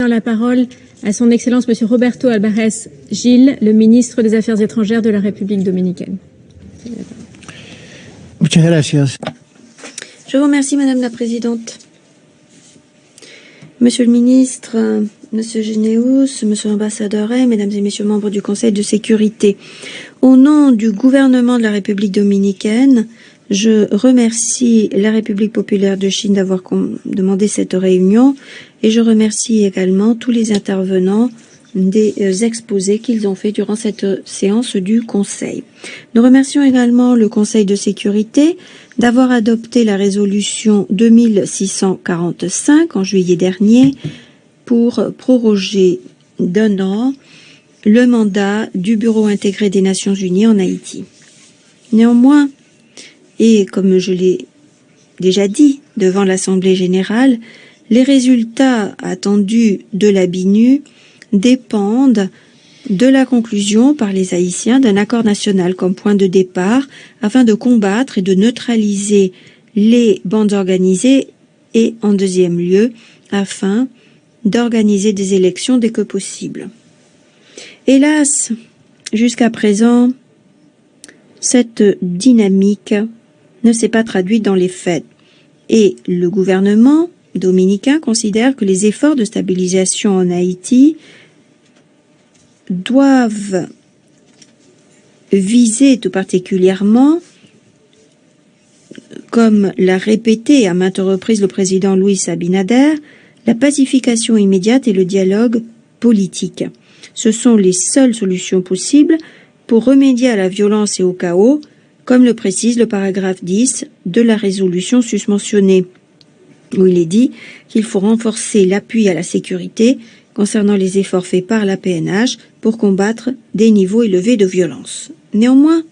la parole à son Excellence Monsieur Roberto Alvarez Gil, le ministre des Affaires étrangères de la République dominicaine. Muchas gracias. Je vous remercie, Madame la Présidente. Monsieur le ministre, Monsieur Généus, Monsieur l'ambassadeur, Mesdames et Messieurs membres du Conseil de sécurité, au nom du gouvernement de la République dominicaine, je remercie la République populaire de Chine d'avoir demandé cette réunion et je remercie également tous les intervenants des exposés qu'ils ont fait durant cette séance du Conseil. Nous remercions également le Conseil de sécurité d'avoir adopté la résolution 2645 en juillet dernier pour proroger d'1 an le mandat du Bureau intégré des Nations Unies en Haïti. Néanmoins, et comme je l'ai déjà dit devant l'Assemblée générale, les résultats attendus de la BINU dépendent de la conclusion par les Haïtiens d'un accord national comme point de départ afin de combattre et de neutraliser les bandes organisées et, en deuxième lieu, afin d'organiser des élections dès que possible. Hélas, jusqu'à présent, cette dynamique ne s'est pas traduite dans les faits et le gouvernement dominicain considère que les efforts de stabilisation en Haïti doivent viser tout particulièrement, comme l'a répété à maintes reprises le président Luis Abinader, la pacification immédiate et le dialogue politique. Ce sont les seules solutions possibles pour remédier à la violence et au chaos, comme le précise le paragraphe 10 de la résolution susmentionnée, où il est dit qu'il faut renforcer l'appui à la sécurité concernant les efforts faits par la PNH pour combattre des niveaux élevés de violence. Néanmoins,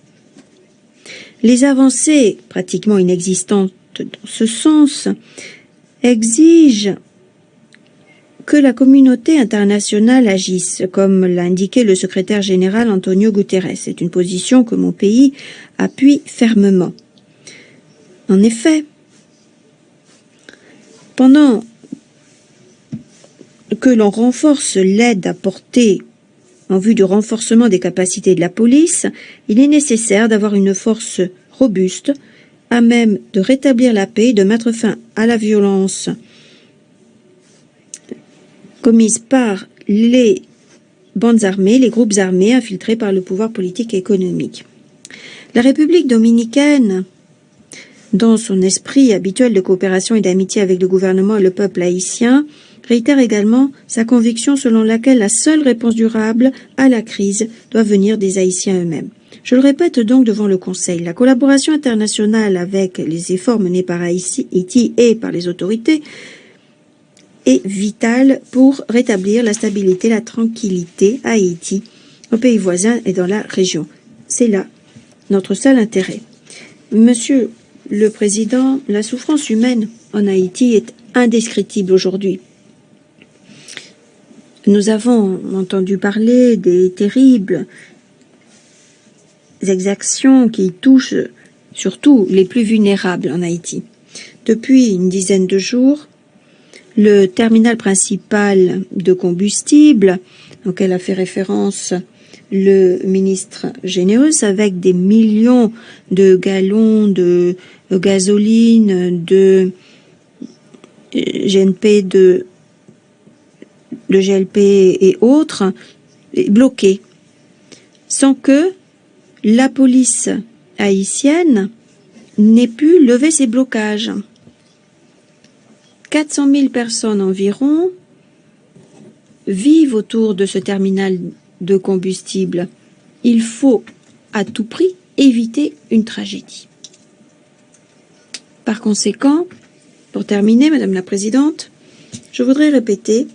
les avancées pratiquement inexistantes dans ce sens exigent que la communauté internationale agisse, comme l'a indiqué le secrétaire général Antonio Guterres. C'est une position que mon pays appuie fermement. En effet, pendant que l'on renforce l'aide apportée en vue du renforcement des capacités de la police, il est nécessaire d'avoir une force robuste à même de rétablir la paix et de mettre fin à la violence commise par les bandes armées, les groupes armés infiltrés par le pouvoir politique et économique. La République dominicaine, dans son esprit habituel de coopération et d'amitié avec le gouvernement et le peuple haïtien, réitère également sa conviction selon laquelle la seule réponse durable à la crise doit venir des Haïtiens eux-mêmes. Je le répète donc devant le Conseil, la collaboration internationale avec les efforts menés par Haïti et par les autorités est vitale pour rétablir la stabilité, la tranquillité à Haïti, aux pays voisins et dans la région. C'est là notre seul intérêt. Monsieur le Président, la souffrance humaine en Haïti est indescriptible aujourd'hui. Nous avons entendu parler des terribles exactions qui touchent surtout les plus vulnérables en Haïti. Depuis une dizaine de jours, le terminal principal de combustible, auquel a fait référence le ministre Généus, avec des millions de gallons de gasoline, de GNP, de GLP et autres, est bloqué, sans que la police haïtienne n'ait pu lever ces blocages. 400 000 personnes environ vivent autour de ce terminal de combustible. Il faut à tout prix éviter une tragédie. Par conséquent, pour terminer, Madame la Présidente, je voudrais répéter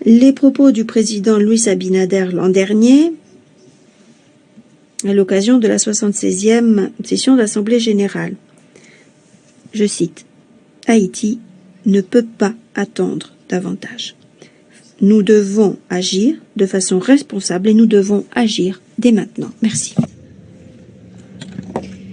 les propos du président Luis Abinader l'an dernier à l'occasion de la 76e session de l'Assemblée générale. Je cite: Haïti ne peut pas attendre davantage. Nous devons agir de façon responsable et nous devons agir dès maintenant. Merci.